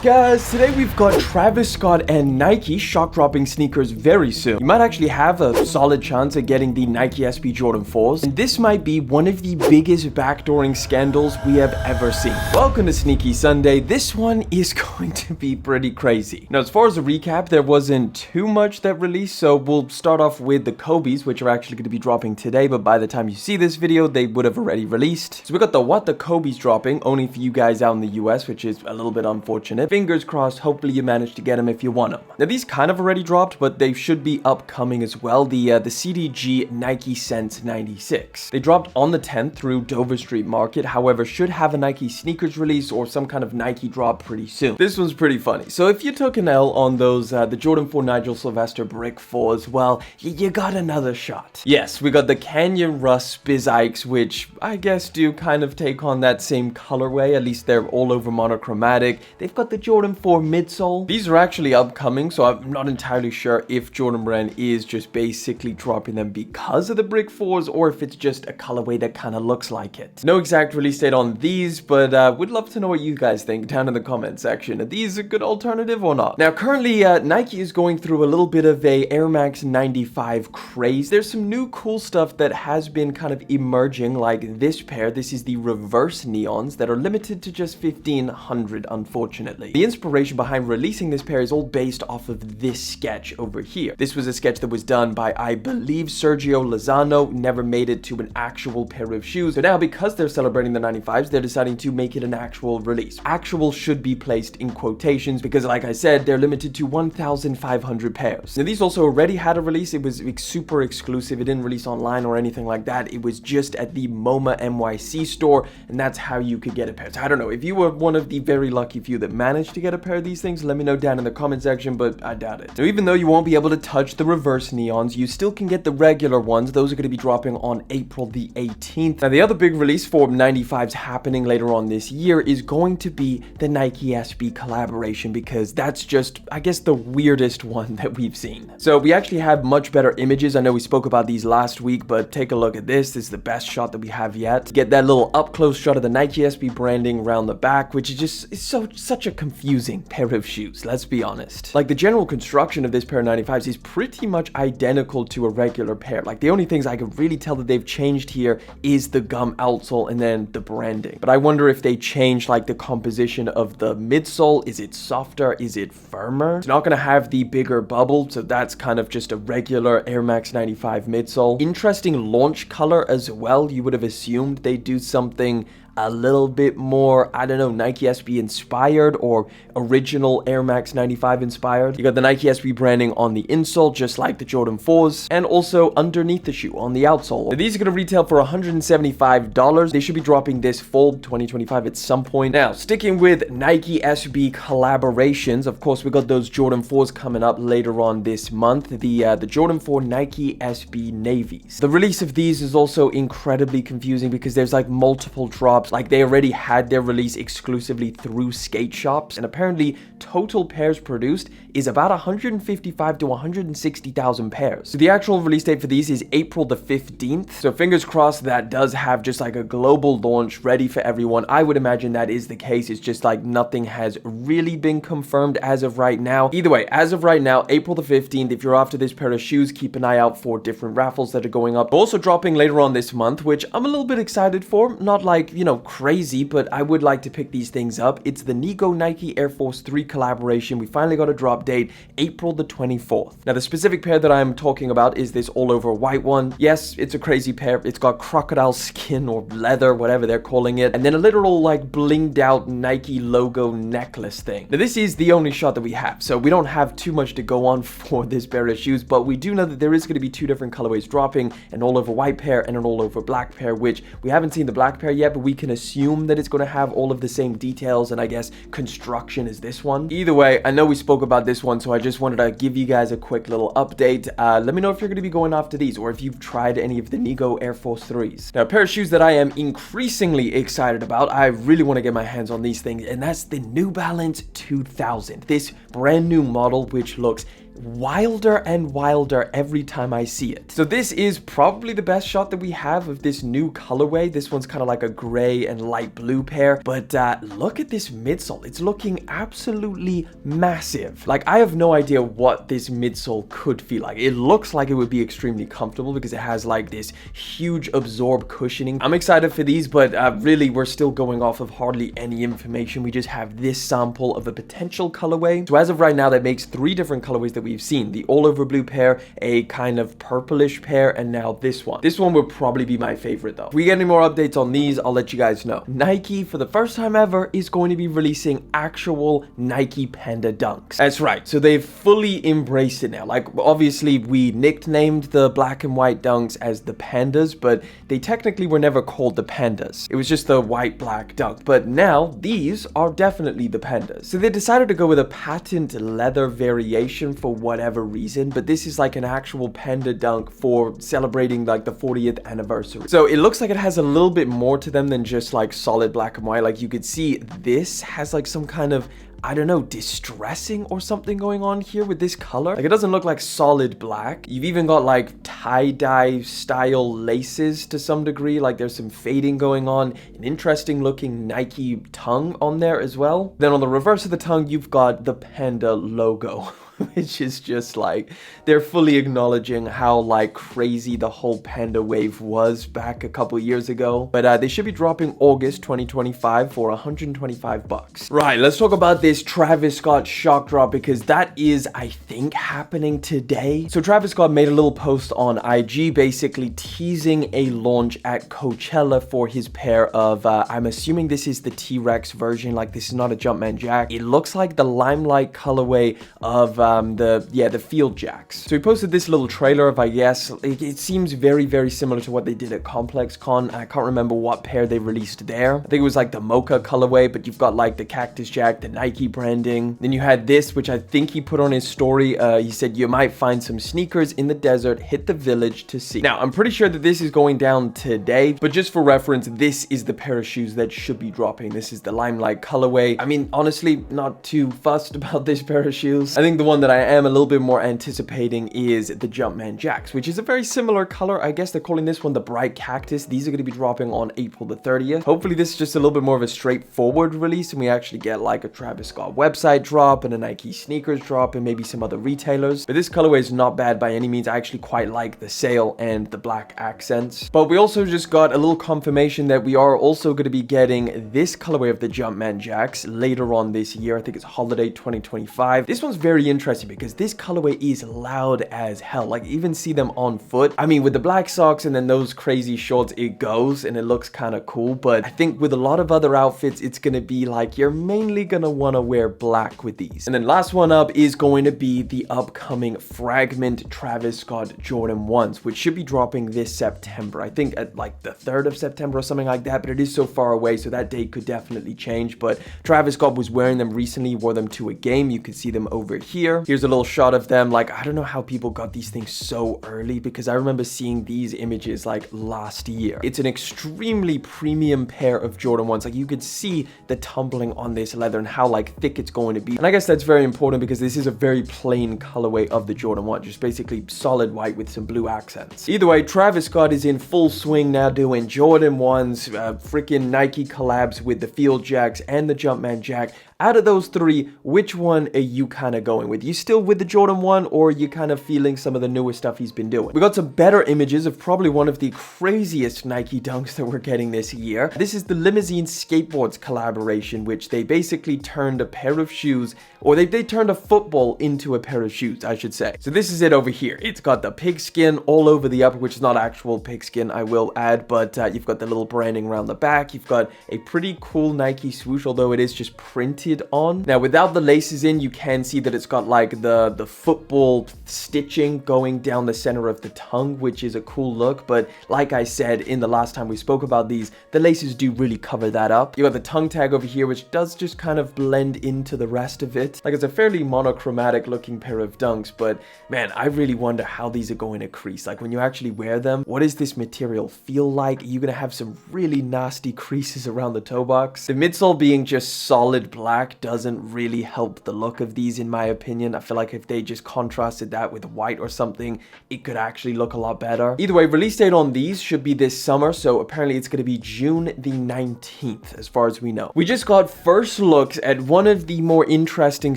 Guys, today we've got Travis Scott and Nike shock dropping sneakers very soon. You might actually have a solid chance at getting the Nike SB Jordan 4s, and this might be one of the biggest backdooring scandals we have ever seen. Welcome to Sneaky Sunday. This one is going to be pretty crazy. Now, as far as a recap, there wasn't too much that released, so we'll start off with the Kobe's, which are actually going to be dropping today, but by the time you see this video, they would have already released. So we got the Kobe's dropping, only for you guys out in the US, which is a little bit unfortunate. Fingers crossed, hopefully you manage to get them if you want them. Now, these kind of already dropped, but they should be upcoming as well. The CDG Nike Sense 96. They dropped on the 10th through Dover Street Market, however, should have a Nike sneakers release or some kind of Nike drop pretty soon. This one's pretty funny. So if you took an L on those, the Jordan 4 Nigel Sylvester Brick 4s, well, you got another shot. Yes, we got the Canyon Rust Spizikes, which I guess do kind of take on that same colorway, at least they're all over monochromatic. They've got the Jordan 4 midsole. These are actually upcoming, so I'm not entirely sure if Jordan Brand is just basically dropping them because of the Brick 4s or if it's just a colorway that kind of looks like it. No exact release date on these, but would love to know what you guys think down in the comment section. Are these a good alternative or not? Now, currently, Nike is going through a little bit of a Air Max 95 craze. There's some new cool stuff that has been kind of emerging, like this pair. This is the reverse neons that are limited to just 1,500, unfortunately. The inspiration behind releasing this pair is all based off of this sketch over here. This was a sketch that was done by, I believe, Sergio Lozano, never made it to an actual pair of shoes. So now, because they're celebrating the 95s, they're deciding to make it an actual release. Actual should be placed in quotations because, like I said, they're limited to 1,500 pairs. Now, these also already had a release. It was super exclusive. It didn't release online or anything like that. It was just at the MoMA NYC store, and that's how you could get a pair. So I don't know, if you were one of the very lucky few that managed to get a pair of these things, let me know down in the comment section, but I doubt it. So even though you won't be able to touch the reverse neons, you still can get the regular ones. Those are going to be dropping on April the 18th. Now, the other big release for 95s happening later on this year is going to be the Nike SB collaboration, because that's just, I guess, the weirdest one that we've seen. So we actually have much better images. I know we spoke about these last week, but take a look at this. This is the best shot that we have yet. Get that little up close shot of the Nike SB branding around the back, which is just such a confusing pair of shoes, let's be honest. Like, the general construction of this pair of 95s is pretty much identical to a regular pair. Like, the only things I could really tell that they've changed here is the gum outsole and then the branding. But I wonder if they changed like the composition of the midsole. Is it softer? Is it firmer? It's not going to have the bigger bubble, so that's kind of just a regular Air Max 95 midsole. Interesting launch color as well. You would have assumed they'd do something a little bit more, I don't know, Nike SB inspired or original Air Max 95 inspired. You got the Nike SB branding on the insole, just like the Jordan 4s, and also underneath the shoe on the outsole. Now, these are going to retail for $175. They should be dropping this fall 2025 at some point. Now, sticking with Nike SB collaborations, of course, we got those Jordan 4s coming up later on this month, the Jordan 4 Nike SB Navies. The release of these is also incredibly confusing because there's like multiple drops. Like, they already had their release exclusively through skate shops, and apparently total pairs produced is about 155 to 160,000 pairs. So the actual release date for these is April the 15th. So fingers crossed that does have just like a global launch ready for everyone. I would imagine that is the case. It's just like nothing has really been confirmed as of right now. Either way, as of right now, April the 15th, if you're after this pair of shoes, keep an eye out for different raffles that are going up. Also dropping later on this month, which I'm a little bit excited for. Not like, you know, crazy, but I would like to pick these things up. It's the Nigo Nike Air Force 3 collaboration. We finally got a drop date, April the 24th. Now, the specific pair that I'm talking about is this all over white one. Yes, it's a crazy pair. It's got crocodile skin or leather, whatever they're calling it, and then a literal like blinged out Nike logo necklace thing. Now, this is the only shot that we have, so we don't have too much to go on for this pair of shoes, but we do know that there is going to be two different colorways dropping, an all over white pair and an all over black pair, which we haven't seen the black pair yet, but we can assume that it's going to have all of the same details and I guess construction as this one. Either way, I know we spoke about this one, so I just wanted to give you guys a quick little update. Let me know if you're going to be going after these or if you've tried any of the Nigo Air Force 3s. Now, a pair of shoes that I am increasingly excited about, I really want to get my hands on these things, and that's the New Balance 2000. This brand new model, which looks wilder and wilder every time I see it. So this is probably the best shot that we have of this new colorway. This one's kind of like a gray and light blue pair, but look at this midsole. It's looking absolutely massive. Like, I have no idea what this midsole could feel like. It looks like it would be extremely comfortable because it has like this huge absorb cushioning. I'm excited for these, but really we're still going off of hardly any information. We just have this sample of a potential colorway. So as of right now, that makes 3 different colorways that we've seen: the all over blue pair, a kind of purplish pair, and now this one. This one would probably be my favorite though. If we get any more updates on these, I'll let you guys know. Nike, for the first time ever, is going to be releasing actual Nike Panda dunks. That's right. So they've fully embraced it now. Like, obviously we nicknamed the black and white dunks as the Pandas, but they technically were never called the Pandas. It was just the white black dunk. But now these are definitely the Pandas. So they decided to go with a patent leather variation for whatever reason, but this is like an actual Panda dunk for celebrating like the 40th anniversary. So it looks like it has a little bit more to them than just like solid black and white. Like, you could see this has like some kind of, I don't know, distressing or something going on here with this color. Like, it doesn't look like solid black. You've even got like tie-dye style laces to some degree. Like, there's some fading going on, an interesting looking Nike tongue on there as well. Then on the reverse of the tongue, you've got the Panda logo. Which is just like, they're fully acknowledging how like crazy the whole Panda wave was back a couple years ago. But they should be dropping August 2025 for $125. Right, let's talk about this Travis Scott shock drop, because that is, I think, happening today. So Travis Scott made a little post on IG basically teasing a launch at Coachella for his pair of, I'm assuming this is the T-Rex version. Like, this is not a Jumpman Jack. It looks like the limelight colorway of the Field Jacks. So he posted this little trailer of, I guess, it seems very, very similar to what they did at Complex Con. I can't remember what pair they released there. I think it was like the Mocha colorway, but you've got like the Cactus Jack, the Nike branding. Then you had this, which I think he put on his story. He said, "You might find some sneakers in the desert, hit the village to see." Now, I'm pretty sure that this is going down today, but just for reference, this is the pair of shoes that should be dropping. This is the Limelight colorway. I mean, honestly, not too fussed about this pair of shoes. I think the one that I am a little bit more anticipating is the Jumpman Jacks, which is a very similar color. I guess they're calling this one the Bright Cactus. These are going to be dropping on April the 30th. Hopefully this is just a little bit more of a straightforward release and we actually get like a Travis Scott website drop and a Nike sneakers drop and maybe some other retailers. But this colorway is not bad by any means. I actually quite like the sail and the black accents. But we also just got a little confirmation that we are also going to be getting this colorway of the Jumpman Jacks later on this year. I think it's holiday 2025. This one's very interesting because this colorway is loud as hell. Like, even see them on foot. I mean, with the black socks and then those crazy shorts, it goes and it looks kind of cool. But I think with a lot of other outfits, it's going to be like, you're mainly going to want to wear black with these. And then last one up is going to be the upcoming Fragment Travis Scott Jordan 1s, which should be dropping this September. I think at like the 3rd of September or something like that, but it is so far away, so that date could definitely change. But Travis Scott was wearing them recently, wore them to a game. You can see them over here. Here's a little shot of them. Like, I don't know how people got these things so early, because I remember seeing these images like last year. It's an extremely premium pair of Jordan 1s. Like, you could see the tumbling on this leather and how like thick it's going to be. And I guess that's very important because this is a very plain colorway of the Jordan 1, just basically solid white with some blue accents. Either way, Travis Scott is in full swing now doing Jordan 1s, freaking Nike collabs with the Field Jacks and the Jumpman Jack. Out of those 3, which one are you kind of going with? You still with the Jordan 1, or are you kind of feeling some of the newer stuff he's been doing? We got some better images of probably one of the craziest Nike dunks that we're getting this year. This is the Limousine Skateboards collaboration, which they basically turned a pair of shoes, or they turned a football into a pair of shoes, I should say. So this is it over here. It's got the pigskin all over the upper, which is not actual pigskin, I will add, but you've got the little branding around the back. You've got a pretty cool Nike swoosh, although it is just printed on. Now, without the laces in, you can see that it's got like the football stitching going down the center of the tongue, which is a cool look. But like I said in the last time we spoke about these, the laces do really cover that up. You got the tongue tag over here, which does just kind of blend into the rest of it. Like, it's a fairly monochromatic looking pair of dunks, but man, I really wonder how these are going to crease. Like, when you actually wear them, what does this material feel like? Are you going to have some really nasty creases around the toe box? The midsole being just solid black black doesn't really help the look of these, in my opinion. I feel like if they just contrasted that with white or something, it could actually look a lot better. Either way, release date on these should be this summer, so apparently it's going to be June the 19th as far as we know. We just got first looks at one of the more interesting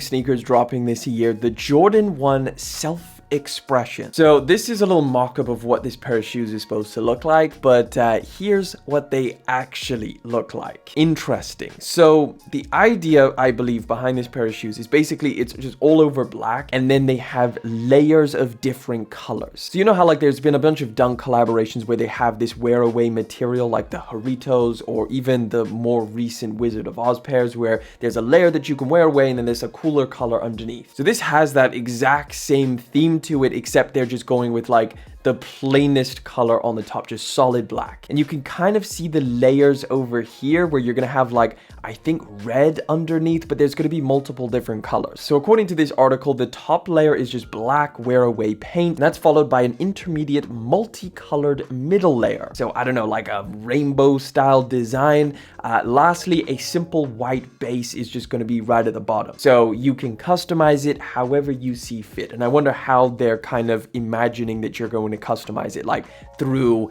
sneakers dropping this year, the Jordan 1 Self-Expression. So this is a little mock-up of what this pair of shoes is supposed to look like, but here's what they actually look like. Interesting. So the idea, I believe, behind this pair of shoes is basically it's just all over black, and then they have layers of different colors. So you know how like there's been a bunch of Dunk collaborations where they have this wear away material like the Haritos, or even the more recent Wizard of Oz pairs where there's a layer that you can wear away and then there's a cooler color underneath. So this has that exact same theme to it, except they're just going with like the plainest color on the top, just solid black. And you can kind of see the layers over here where you're gonna have like, I think red underneath, but there's gonna be multiple different colors. So according to this article, the top layer is just black wear away paint, and that's followed by an intermediate multicolored middle layer. So I don't know, like a rainbow style design. Lastly, a simple white base is just gonna be right at the bottom. So you can customize it however you see fit. And I wonder how they're kind of imagining that you're going to customize it, like through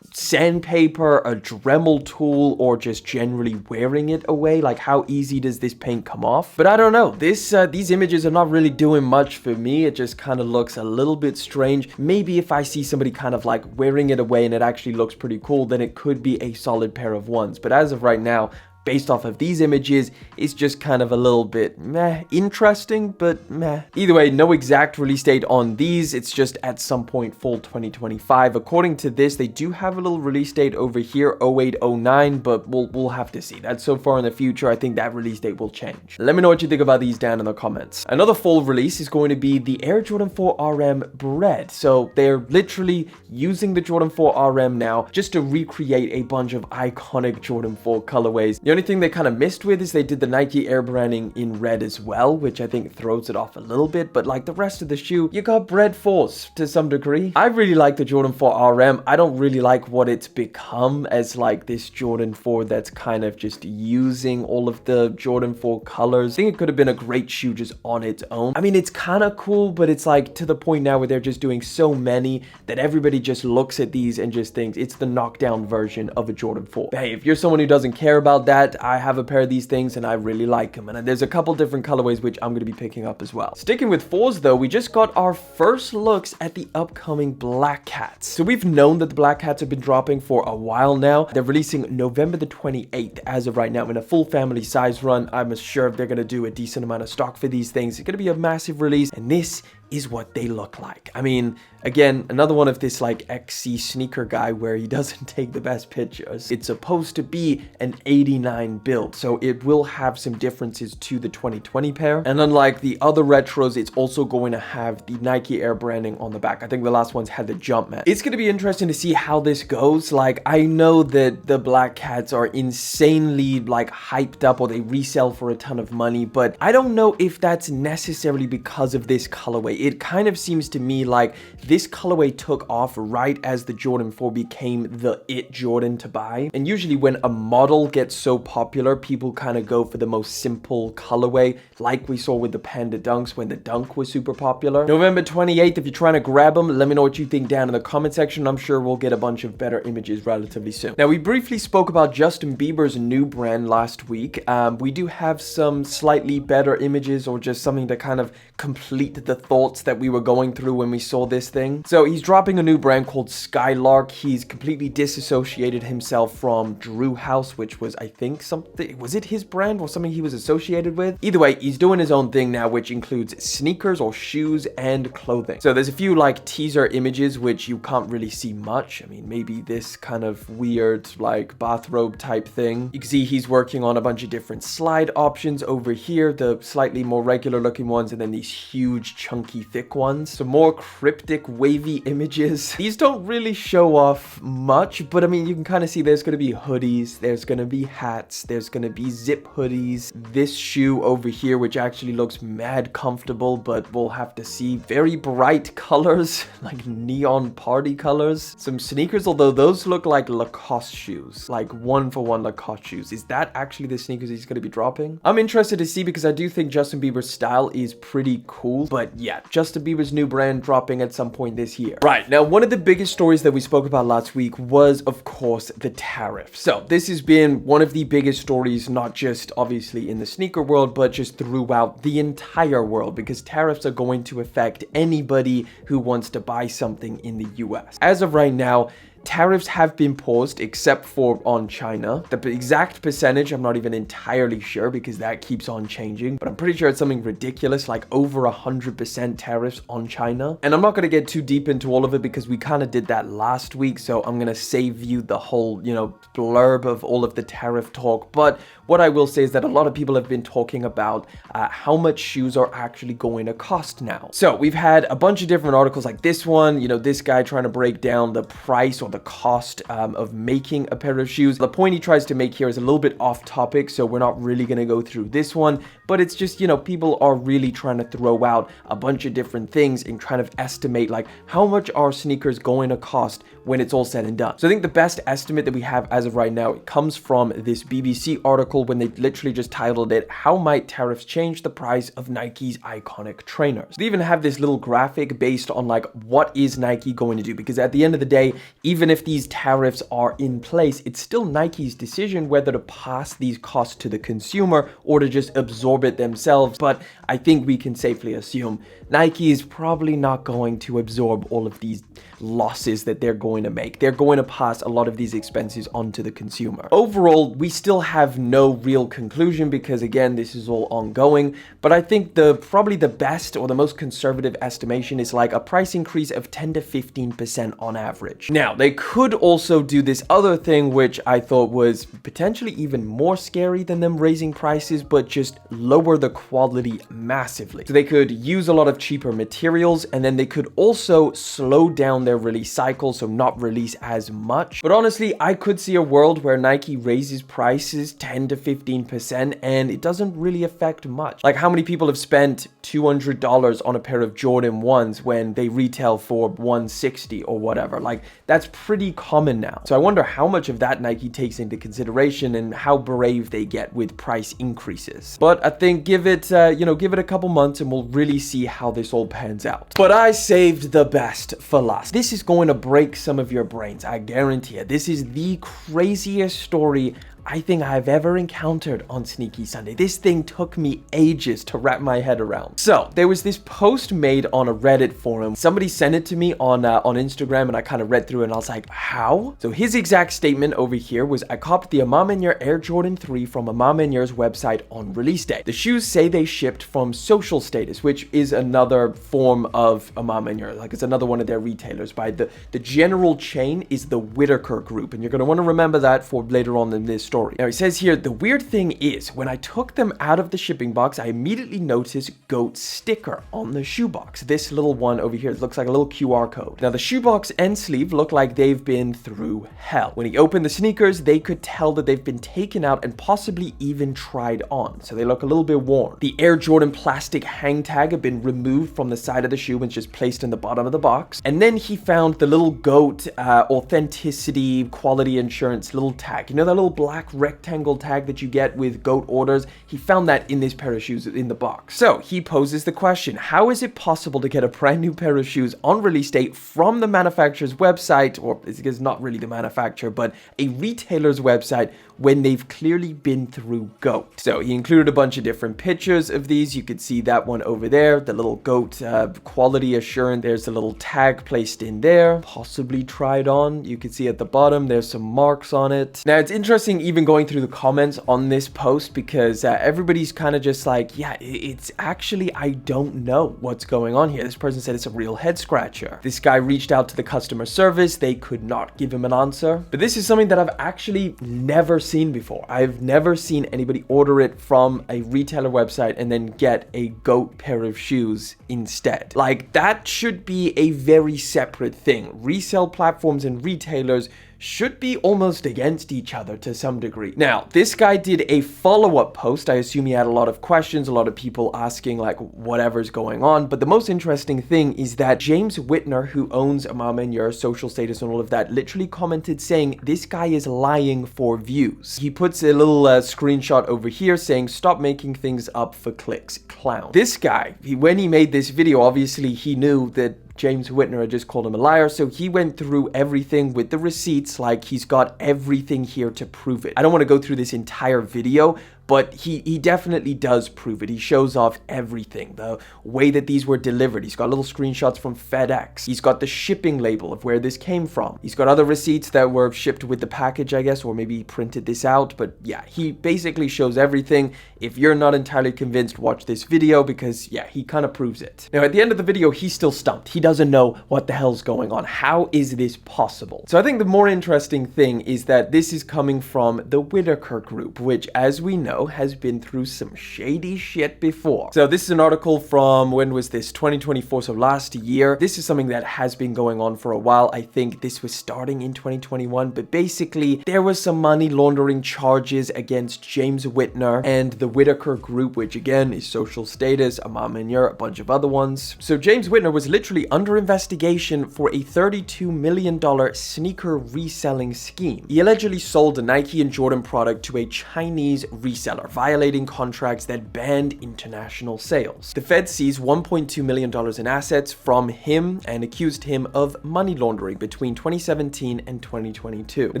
sandpaper, a Dremel tool, or just generally wearing it away. Like how easy does this paint come off? But I don't know, these images are not really doing much for me. It just kind of looks a little bit strange. Maybe if I see somebody kind of like wearing it away and it actually looks pretty cool, then it could be a solid pair of ones. But as of right now, based off of these images, it's just kind of a little bit meh, interesting, but meh. Either way, no exact release date on these. It's just at some point fall 2025. According to this, they do have a little release date over here, 0809, but we'll have to see. That's so far in the future. I think that release date will change. Let me know what you think about these down in the comments. Another fall release is going to be the Air Jordan 4 RM Bred. So they're literally using the Jordan 4 RM now just to recreate a bunch of iconic Jordan 4 colorways. The only thing they kind of missed with is they did the Nike Air branding in red as well, which I think throws it off a little bit, but like the rest of the shoe, you got Bred 4s to some degree. I really like the Jordan 4 RM. I don't really like what it's become as like this Jordan 4 that's kind of just using all of the Jordan 4 colors. I think it could have been a great shoe just on its own. I mean, it's kind of cool, but it's like to the point now where they're just doing so many that everybody just looks at these and just thinks it's the knockdown version of a Jordan 4. But hey, if you're someone who doesn't care about that, I have a pair of these things and I really like them, and there's a couple different colorways which I'm going to be picking up as well. Sticking with 4s though, we just got our first looks at the upcoming Black Cats. So we've known that the Black Cats have been dropping for a while now. They're releasing November the 28th as of right now in a full family size run. I'm sure they're going to do a decent amount of stock for these things. It's going to be a massive release, and this is what they look like. I mean, again, another one of this like XC sneaker guy where he doesn't take the best pictures. It's supposed to be an 89 build, so it will have some differences to the 2020 pair. And unlike the other retros, it's also going to have the Nike Air branding on the back. I think the last ones had the Jumpman. It's going to be interesting to see how this goes. Like, I know that the Black Cats are insanely like hyped up, or they resell for a ton of money, but I don't know if that's necessarily because of this colorway. It kind of seems to me like this colorway took off right as the Jordan 4 became the it Jordan to buy. And usually when a model gets so popular, people kind of go for the most simple colorway, like we saw with the Panda Dunks when the Dunk was super popular. November 28th, if you're trying to grab them, let me know what you think down in the comment section. I'm sure we'll get a bunch of better images relatively soon. Now, we briefly spoke about Justin Bieber's new brand last week. We do have some slightly better images, or just something to kind of complete the thoughts that we were going through when we saw this thing. So he's dropping a new brand called Skylark. He's completely disassociated himself from Drew House, which was, I think, something, was it his brand or something he was associated with? Either way, he's doing his own thing now, which includes sneakers or shoes and clothing. So there's a few like teaser images which you can't really see much. I mean, maybe this kind of weird like bathrobe type thing. You can see he's working on a bunch of different slide options over here, the slightly more regular looking ones, and then these huge chunky Nike thick ones. Some more cryptic wavy images. These don't really show off much, but I mean, you can kind of see there's going to be hoodies, there's going to be hats, there's going to be zip hoodies. This shoe over here, which actually looks mad comfortable, but we'll have to see. Very bright colors, like neon party colors. Some sneakers, although those look like Lacoste shoes, like one-for-one Lacoste shoes. Is that actually the sneakers he's going to be dropping? I'm interested to see because I do think Justin Bieber's style is pretty cool, but yeah, Justin Bieber's new brand dropping at some point this year. Right, now one of the biggest stories that we spoke about last week was, of course, the tariff. So this has been one of the biggest stories, not just obviously in the sneaker world, but just throughout the entire world, because tariffs are going to affect anybody who wants to buy something in the US. As of right now, tariffs have been paused except for on China. The exact percentage, I'm not even entirely sure because that keeps on changing, but I'm pretty sure it's something ridiculous, like over 100% tariffs on China. And I'm not going to get too deep into all of it because we kind of did that last week, so I'm going to save you the whole, blurb of all of the tariff talk. But what I will say is that a lot of people have been talking about how much shoes are actually going to cost now. So we've had a bunch of different articles like this one, this guy trying to break down the price or the cost of making a pair of shoes. The point he tries to make here is a little bit off topic, so we're not really going to go through this one, but it's just, people are really trying to throw out a bunch of different things and trying to estimate like how much are sneakers going to cost when it's all said and done. So I think the best estimate that we have as of right now, it comes from this BBC article when they literally just titled it, "How Might Tariffs Change the Price of Nike's Iconic Trainers?" They even have this little graphic based on like what is Nike going to do, because at the end of the day, even if these tariffs are in place, it's still Nike's decision whether to pass these costs to the consumer or to just absorb it themselves. But I think we can safely assume Nike is probably not going to absorb all of these losses that they're going to make. They're going to pass a lot of these expenses onto the consumer. Overall, we still have no real conclusion because again, this is all ongoing, but I think probably the best or the most conservative estimation is like a price increase of 10 to 15% on average. Now, they could also do this other thing, which I thought was potentially even more scary than them raising prices, but just lower the quality massively. So they could use a lot of cheaper materials, and then they could also slow down their release cycle, so not release as much. But honestly, I could see a world where Nike raises prices 10 to 15% and it doesn't really affect much. Like how many people have spent $200 on a pair of Jordan 1s when they retail for $160 or whatever? Like that's pretty common now. So I wonder how much of that Nike takes into consideration and how brave they get with price increases. But I think give it a couple months and we'll really see how this all pans out. But I saved the best for last. This is going to break some of your brains, I guarantee it. This is the craziest story I think I've ever encountered on Sneaky Sunday. This thing took me ages to wrap my head around. So there was this post made on a Reddit forum. Somebody sent it to me on Instagram and I kind of read through it and I was like, how? So his exact statement over here was, "I copped the Imam Manyer Air Jordan 3 from Imam Manyer's website on release day. The shoes say they shipped from Social Status," which is another form of Imam Manyer. Like it's another one of their retailers. By the general chain is the Whitaker Group, and you're going to want to remember that for later on in this story. Now, he says here, "The weird thing is, when I took them out of the shipping box, I immediately noticed GOAT sticker on the shoebox." This little one over here, it looks like a little QR code. Now, the shoebox and sleeve look like they've been through hell. When he opened the sneakers, they could tell that they've been taken out and possibly even tried on. So they look a little bit worn. The Air Jordan plastic hang tag had been removed from the side of the shoe and just placed in the bottom of the box. And then he found the little GOAT authenticity quality insurance little tag. You know that little black rectangle tag that you get with GOAT orders? He found that in this pair of shoes in the box. So he poses the question, how is it possible to get a brand new pair of shoes on release date from the manufacturer's website, or it's not really the manufacturer, but a retailer's website, when they've clearly been through GOAT? So he included a bunch of different pictures of these. You could see that one over there, the little GOAT quality assurance. There's a little tag placed in there, possibly tried on. You can see at the bottom, there's some marks on it. Now, it's interesting even going through the comments on this post because everybody's kind of just like, yeah, it's actually, I don't know what's going on here. This person said it's a real head scratcher. This guy reached out to the customer service. They could not give him an answer. But this is something that I've actually never seen before. I've never seen anybody order it from a retailer website and then get a GOAT pair of shoes instead. Like, that should be a very separate thing. Resale platforms and retailers should be almost against each other to some degree. Now, this guy did a follow-up post. I assume he had a lot of questions, a lot of people asking like whatever's going on. But the most interesting thing is that James Whitner, who owns Mama and Your Social Status and all of that, literally commented saying this guy is lying for views. He puts a little screenshot over here saying, stop making things up for clicks, clown. This guy, when he made this video, obviously he knew that James Whitner had just called him a liar, so he went through everything with the receipts, like he's got everything here to prove it. I don't want to go through this entire video, but he definitely does prove it. He shows off everything, the way that these were delivered. He's got little screenshots from FedEx. He's got the shipping label of where this came from. He's got other receipts that were shipped with the package, I guess, or maybe he printed this out. But yeah, he basically shows everything. If you're not entirely convinced, watch this video because yeah, he kind of proves it. Now, at the end of the video, he's still stumped. He doesn't know what the hell's going on. How is this possible? So I think the more interesting thing is that this is coming from the Whitaker Group, which, as we know, has been through some shady shit before. So this is an article from, when was this? 2024, so last year. This is something that has been going on for a while. I think this was starting in 2021, but basically there was some money laundering charges against James Whitner and the Whitaker Group, which again is Social Status, Mama and Your, a bunch of other ones. So James Whitner was literally under investigation for a $32 million sneaker reselling scheme. He allegedly sold a Nike and Jordan product to a Chinese reseller, violating contracts that banned international sales. The Fed seized $1.2 million in assets from him and accused him of money laundering between 2017 and 2022. Now,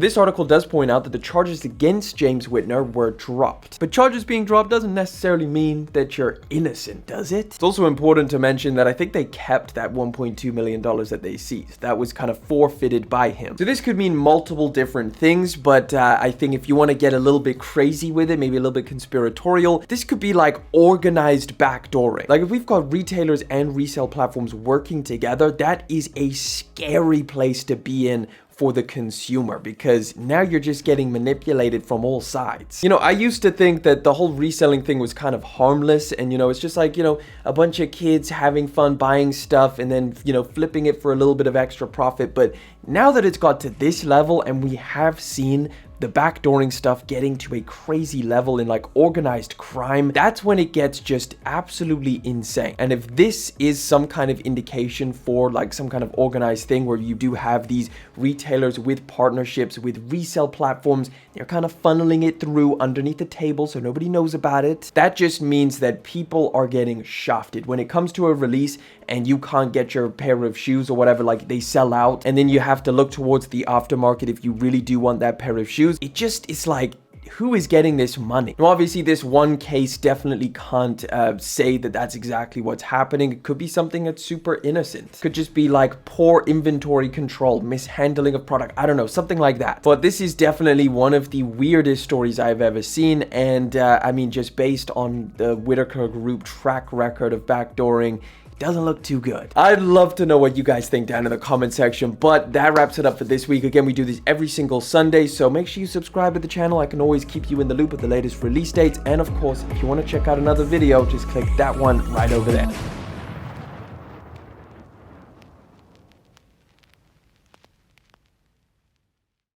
this article does point out that the charges against James Whitner were dropped. But charges being dropped doesn't necessarily mean that you're innocent, does it? It's also important to mention that I think they kept that $1.2 million that they seized. That was kind of forfeited by him. So this could mean multiple different things, but I think if you want to get a little bit crazy with it, maybe a little bit conspiratorial, this could be like organized backdooring. Like, if we've got retailers and resale platforms working together, that is a scary place to be in for the consumer, because now you're just getting manipulated from all sides. You know, I used to think that the whole reselling thing was kind of harmless, and you know, it's just like, you know, a bunch of kids having fun buying stuff and then, you know, flipping it for a little bit of extra profit. But now that it's got to this level, and we have seen the backdooring stuff getting to a crazy level in like organized crime, that's when it gets just absolutely insane. And if this is some kind of indication for like some kind of organized thing where you do have these retailers with partnerships with resale platforms, they're kind of funneling it through underneath the table so nobody knows about it, that just means that people are getting shafted. When it comes to a release and you can't get your pair of shoes or whatever, like they sell out, and then you have to look towards the aftermarket if you really do want that pair of shoes, it just is like, who is getting this money? Now, obviously, this one case definitely can't say that that's exactly what's happening. It could be something that's super innocent. It could just be like poor inventory control, mishandling of product. I don't know, something like that. But this is definitely one of the weirdest stories I've ever seen. And I mean, just based on the Whitaker Group track record of backdooring, doesn't look too good. I'd love to know what you guys think down in the comment section, but that wraps it up for this week. Again, we do this every single Sunday, so make sure you subscribe to the channel. I can always keep you in the loop with the latest release dates. And of course, if you want to check out another video, just click that one right over there.